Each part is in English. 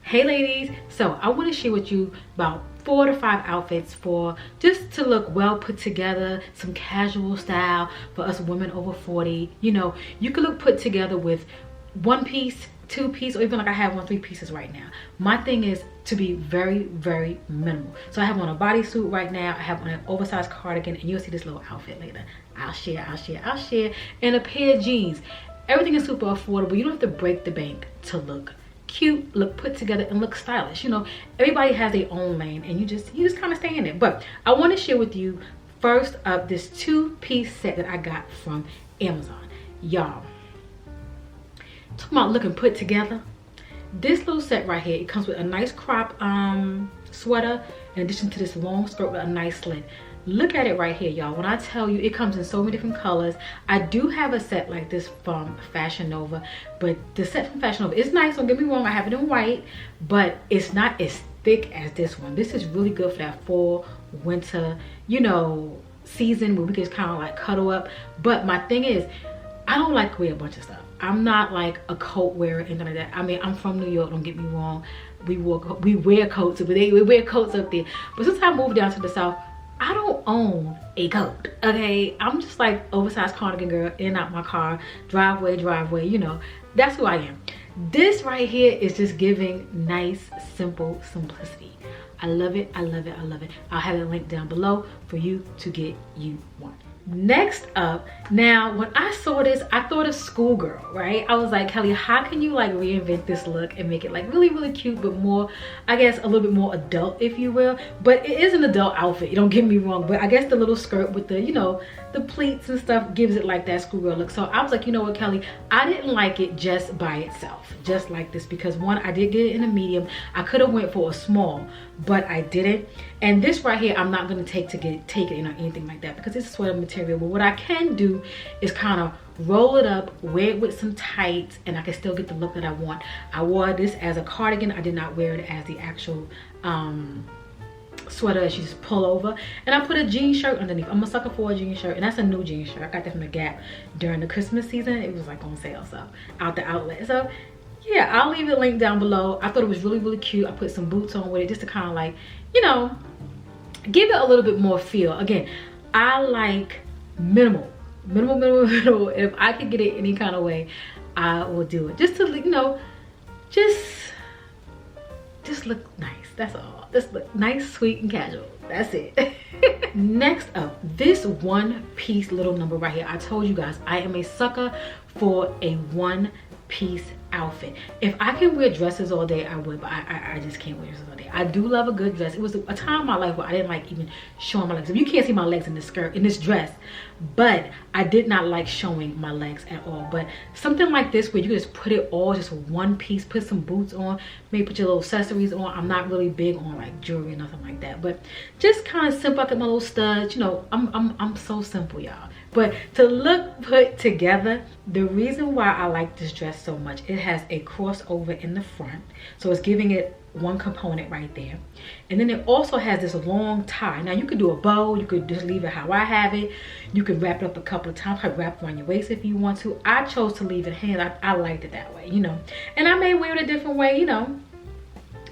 Hey ladies, so I want to share with you about 4 to 5 outfits for just to look well put together, some casual style for us women over 40. You know, you can look put together with 1 piece, 2 piece, or even like I have on 3 pieces right now. My thing is to be very, very minimal. So I have on a bodysuit right now, I have on an oversized cardigan, and you'll see this little outfit later. I'll share, and a pair of jeans. Everything is super affordable. You don't have to break the bank to look cute, look put together, and look stylish. You know, everybody has their own lane, and you just kind of stay in it. But I want to share with you first of this 2-piece set that I got from Amazon. Y'all, talking about looking put together, this little set right here, it comes with a nice crop sweater in addition to this long skirt with a nice slit. Look at it right here, y'all. When I tell you, it comes in so many different colors. I do have a set like this from Fashion Nova, but the set from Fashion Nova is nice, don't get me wrong. I have it in white, but it's not as thick as this one. This is really good for that fall, winter, you know, season where we can kind of like cuddle up. But my thing is, I don't like to wear a bunch of stuff. I'm not like a coat wearer, anything like that. I mean, I'm from New York, don't get me wrong. We wear coats, but we wear coats up there. But since I moved down to the South, I don't own a coat, okay? I'm just like oversized cardigan girl, in and out my car, driveway, you know. That's who I am. This right here is just giving nice, simple simplicity. I love it, I love it, I love it. I'll have it linked down below for you to get you one. Next up, now when I saw this, I thought of schoolgirl, right? I was like, Kelly, how can you like reinvent this look and make it like really, really cute, but more, I guess, a little bit more adult, if you will. But it is an adult outfit, you don't get me wrong, but I guess the little skirt with the, you know, the pleats and stuff gives it like that schoolgirl look. So I was like, you know what, Kelly, I didn't like it just by itself, just like this, because one, I did get it in a medium. I could have went for a small, but I didn't. And this right here, I'm not gonna take it in or anything like that, because it's a sweater material. But what I can do is kind of roll it up, wear it with some tights, and I can still get the look that I want. I wore this as a cardigan. I did not wear it as the actual sweater that you just pull over, and I put a jean shirt underneath. I'm a sucker for a jean shirt, and that's a new jean shirt. I got that from the Gap during the Christmas season. It was like on sale, so out the outlet. So yeah, I'll leave it linked down below. I thought it was really, really cute. I put some boots on with it just to kind of like, you know, give it a little bit more feel. Again, I like minimal. If I could get it any kind of way, I will do it, just to, you know, just look nice. That's all. Just look nice, sweet, and casual. That's it. Next up, this 1-piece little number right here. I told you guys, I am a sucker for a 1-piece outfit. If I can wear dresses all day, I would, but I just can't wear dresses all day. I do love a good dress. It was a time in my life where I didn't like even showing my legs. If you can't see my legs in this skirt, in this dress, but I did not like showing my legs at all. But something like this where you can just put it all, just 1 piece, put some boots on, maybe put your little accessories on. I'm not really big on like jewelry or nothing like that, but just kind of simple. I get my little studs, you know. I'm so simple, y'all. But to look put together, the reason why I like this dress so much, it has a crossover in the front, so it's giving it one component right there, and then it also has this long tie. Now you could do a bow, you could just leave it how I have it, you could wrap it up a couple of times, like wrap it around your waist if you want to. I chose to leave it hands. I liked it that way, you know, and I may wear it a different way, you know,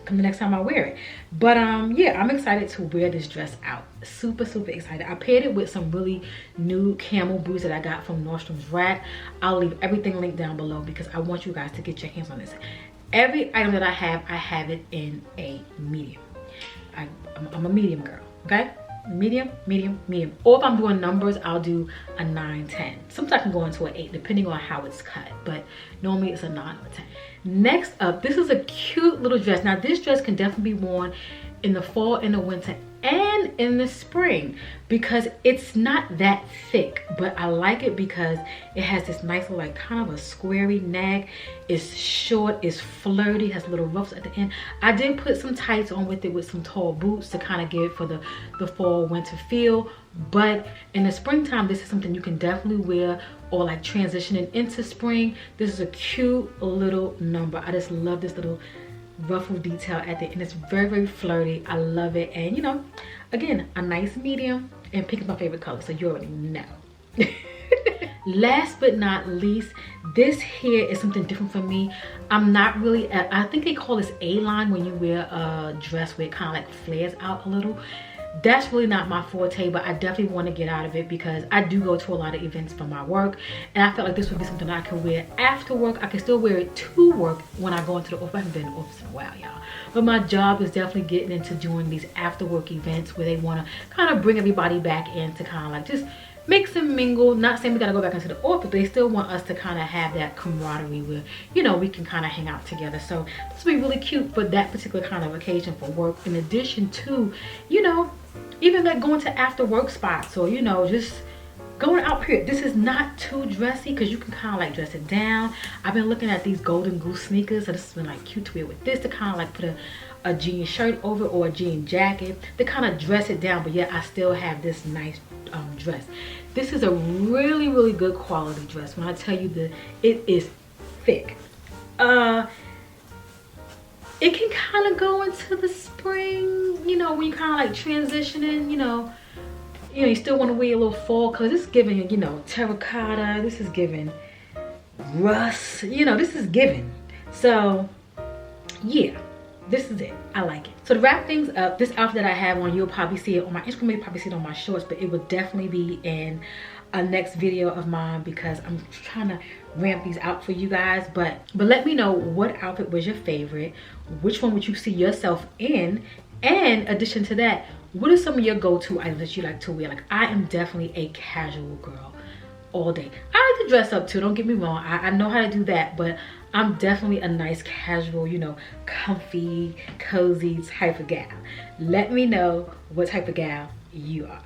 the next time I wear it. But yeah, I'm excited to wear this dress out. Super excited. I paired it with some really new camel boots that I got from Nordstrom's Rack. I'll leave everything linked down below because I want you guys to get your hands on this. Every item that I have it in a medium. I'm a medium girl, okay? Medium. Or if I'm doing numbers, I'll do a 9, 10. Sometimes I can go into an 8 depending on how it's cut, but normally it's a 9 or 10. Next up, this is a cute little dress. Now this dress can definitely be worn in the fall and the winter and in the spring because it's not that thick, but I like it because it has this nice like kind of a squarey neck. It's short, it's flirty, has little ruffs at the end. I did put some tights on with it with some tall boots to kind of give it for the fall winter feel. But in the springtime, this is something you can definitely wear, or like transitioning into spring. This is a cute little number. I just love this little ruffle detail at the end. It's very flirty. I love it. And you know, again, a nice medium, and pink is my favorite color, so you already know. Last but not least, this here is something different for me. I'm not really, I think they call this A-line when you wear a dress where it kind of like flares out a little. That's really not my forte, but I definitely want to get out of it because I do go to a lot of events for my work, and I felt like this would be something I can wear after work. I can still wear it to work when I go into the office. I haven't been in the office in a while, y'all, but my job is definitely getting into doing these after work events where they want to kind of bring everybody back in to kind of like just mix and mingle. Not saying we gotta go back into the office, but they still want us to kind of have that camaraderie where, you know, we can kind of hang out together. So this will be really cute for that particular kind of occasion for work, in addition to, you know, even like going to after work spots, or, you know, just going out here. This is not too dressy because you can kind of like dress it down. I've been looking at these golden goose sneakers, so this has been like cute to wear with this, to kind of like put a jean shirt over, or a jean jacket, to kind of dress it down, but yet I still have this nice dress. This is a really, really good quality dress. When I tell you that it is thick, it can kind of go into the spring, you know, when you kind of like transitioning, you know, you still want to wear a little fall color. This is giving, you know, terracotta. This is giving rust, you know, this is giving. So yeah, this is it. I like it. So to wrap things up, this outfit that I have on, you'll probably see it on my Instagram, you'll probably see it on my shorts, but it will definitely be in a next video of mine because I'm trying to ramp these out for you guys. But let me know what outfit was your favorite, which one would you see yourself in, and in addition to that, what are some of your go-to items that you like to wear? Like, I am definitely a casual girl all day. I like to dress up too, don't get me wrong. I know how to do that, but I'm definitely a nice casual, you know, comfy, cozy type of gal. Let me know what type of gal you are.